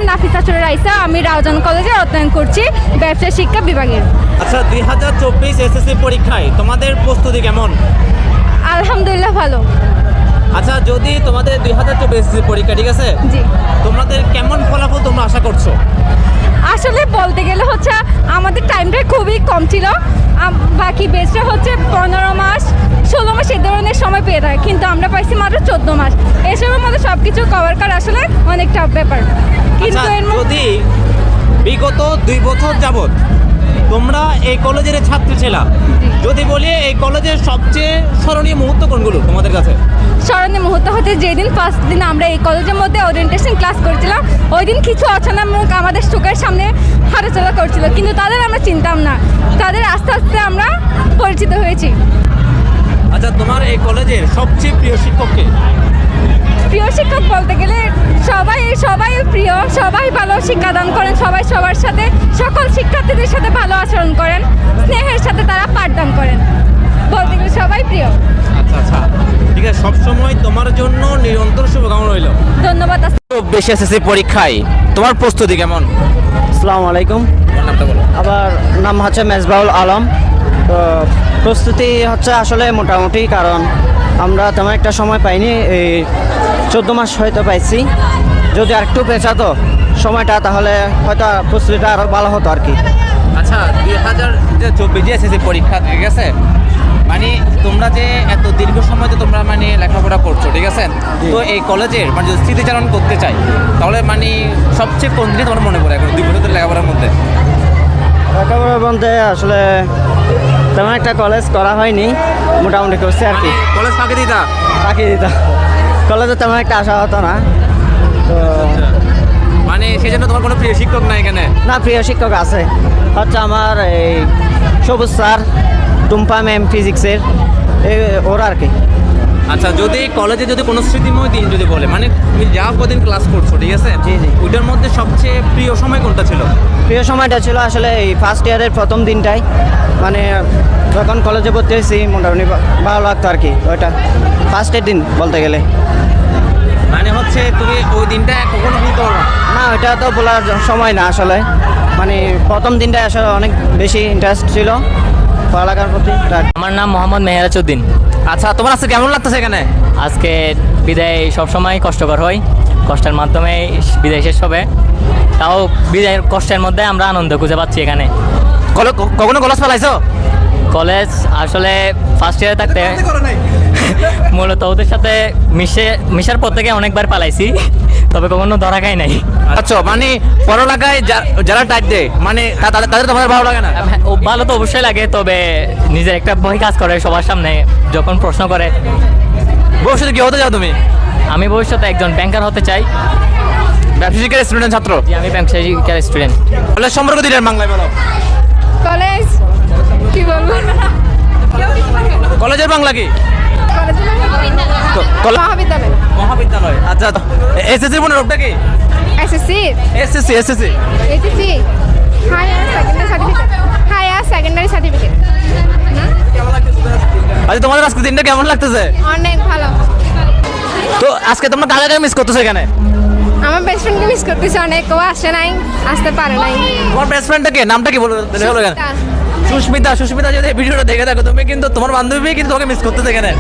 নাম নাফিসা চুরে রাইসা, আমি রাউজান কলেজে অধ্যয়ন করছি ব্যবসা শিক্ষা বিভাগের। আচ্ছা, 2024 এসএসসি পরীক্ষায় তোমাদের প্রস্তুতি কেমন? আলহামদুলিল্লাহ ভালো। আচ্ছা, যদি তোমাদের 2024 এসএসসি পরীক্ষা, ঠিক আছে, জি, তোমাদের কেমন ফলাফল তোমরা আশা করছো? আসলে বলতে গেলে হচ্ছে আমাদের টাইমটা খুবই কম ছিল। বাকি বেস্টরা হচ্ছে 15 মাস 16 মাস এই ধরনের সময় পেয়ে থাকে, কিন্তু আমরা পাইছি মাত্র 14 মাস। এসবের মধ্যে সব কিছু কভার করা আসলে অনেক টাফ ব্যাপার। কিন্তু আচ্ছা, এর মধ্যে যদি বিগত 2 বছর যাবত তোমরা এই কলেজের ছাত্রী ছিলা, যদি বলি এই কলেজের সবচেয়ে স্মরণীয় মুহূর্ত কোনগুলো তোমাদের কাছে? স্মরণীয় মুহূর্ত হচ্ছে যেদিন ফার্স্ট দিন আমরা এই কলেজের মধ্যে ওরিয়েন্টেশন ক্লাস করছিলাম, ওই দিন কিছু অচেনা মুখ আমাদের চোখের সামনে হাঁটাচলা করছিল, কিন্তু তাদের আমরা চিনতাম না। তাদের আস্তে আস্তে আমরা পরিচিত হয়েছি। আচ্ছা, তোমার এই কলেজের সবচেয়ে প্রিয় শিক্ষককে? প্রিয় শিক্ষক বলতে গেলে সবাই প্রিয়, সবাই ভালো শিক্ষাদান করেন, সবাই সবার সাথে সকল শিক্ষার্থীদের সাথে ভালো আচরণ করেন, স্নেহের সাথে তারা পাঠদান করেন। বলতে গেলে সবাই প্রিয়। আচ্ছা আচ্ছা, ঠিক আছে, সবসময় তোমার জন্য নিরন্তর শুভকামনা রইল। ধন্যবাদ। বেশি এসএসসি পরীক্ষায় তোমার প্রস্তুতি কেমন? আসসালামু আলাইকুম। তোমার নামটা বলো। আবার নাম হচ্ছে মেজবাউল আলম। তো প্রস্তুতি হচ্ছে আসলে মোটামুটি, কারণ আমরা তেমন একটা সময় পাইনি, এই 14 মাস হয়তো পাইছি। যদি আর একটু পেঁচাতো সময়টা, তাহলে হয়তো প্রস্তুতিটা আরও ভালো হতো আর কি। আচ্ছা, 2024 এসএসসি পরীক্ষা, ঠিক আছে, মানে তোমরা যে এত দীর্ঘ সময় তো তোমরা মানে লেখাপড়া করছো, ঠিক আছে, তো এই কলেজের মানে যদি স্মৃতিচারণ করতে চাই, তাহলে মানে সবচেয়ে কোন জিনিস তোমার মনে পড়ে এখন 2 বছর লেখাপড়ার মধ্যে? লেখাপড়া বলতে আসলে তেমন একটা কলেজ করা হয়নি, মোটামুটি করছে আর কি। কলেজ ফাঁকি দিতা? বাকি দিতাম, কলেজে তেমন একটা আশা হতো না। তো মানে সেই জন্য তোমার কোনো প্রিয় শিক্ষক নাই এখানে? না, প্রিয় শিক্ষক আছে, হচ্ছে আমার এই সবুজ স্যার, টুম্পা ম্যাম ফিজিক্সের, ওরা আর কি। আচ্ছা, যদি কলেজে যদি কোনো স্মৃতিময় দিন যদি বলে, মানে তুমি যা কদিন ক্লাস করছো, ঠিক আছে, জি, জি। ওইটার মধ্যে সবচেয়ে প্রিয় সময় কোনটা ছিল? প্রিয় সময়টা ছিল আসলে এই ফার্স্ট ইয়ারের প্রথম দিনটাই, মানে যখন কলেজে ভর্তি হয়েছি মোটামুটি ভালো লাগতো আর কি। ওইটা ফার্স্টের দিন বলতে গেলে। মানে হচ্ছে তুমি ওই দিনটা কখনো ভুলতে পারো না? না, ওইটা তো বলার সময় না আসলে, মানে প্রথম দিনটায় আসলে অনেক বেশি ইন্টারেস্ট ছিল পড়ালেখার প্রতি। আমার নাম মোহাম্মদ মেহেরাজউদ্দিন। আচ্ছা, তোমার আজকে কেমন লাগতেছে এখানে? আজকে বিদায় সবসময় কষ্টকর হয়, কষ্টের মাধ্যমে বিদায় শেষ হবে, তাও বিদায়ের কষ্টের মধ্যে আমরা আনন্দ খুঁজে পাচ্ছি এখানে। কখনো কলেজ পালাইছো? কলেজ আসলে ফার্স্ট ইয়ারে থাকতে মূলত ওদের সাথে মিশার পর থেকে অনেকবার পালাইছি, তবে কখনো ধরা খাই নাই। আচ্ছা, মানে পড়ালেখায় যারা টাইট দেয়, মানে তাদের তোমাদের ভালো লাগে না? ও ভালো তো অবশ্যই লাগে, তবে নিজের একটা ভয় কাজ করে সবার সামনে যখন প্রশ্ন করে। ভবিষ্যতে কি হতে চাও তুমি? আমি ভবিষ্যতে একজন ব্যাংকার হতে চাই। ব্যবসা শিক্ষার স্টুডেন্ট ছাত্র? জি, আমি ব্যবসা শিক্ষার স্টুডেন্ট। কলেজ সম্পর্কে দিলেন বাংলায় বলো। কলেজ কি বলবো, কলেজের বাংলা কি? মহাবিদ্যালয়। মহাবিদ্যালয়। আচ্ছা, এসএসসি মনে রূপটা কি? SSC SSC HSC higher secondary certificate. আচ্ছা, তোমাদের আজকে দিনটা কেমন লাগতেছে? অনেক ভালো। তো আজকে তোমরা কাকে মিস করতেছো এখানে? আমার বেস্ট ফ্রেন্ডকে মিস করতেছি অনেক, ও আসে নাই, আসতে পারে নাই। তোমার বেস্ট ফ্রেন্ডটা কে? নামটা কি বলো হলো এখানে? সুস্মিতা। সুস্মিতা, যদি এই ভিডিওটা দেখে থাকো, তুমি কিন্তু তোমার বান্ধবী কিন্তু তোমাকে মিস করতেছে এখানে।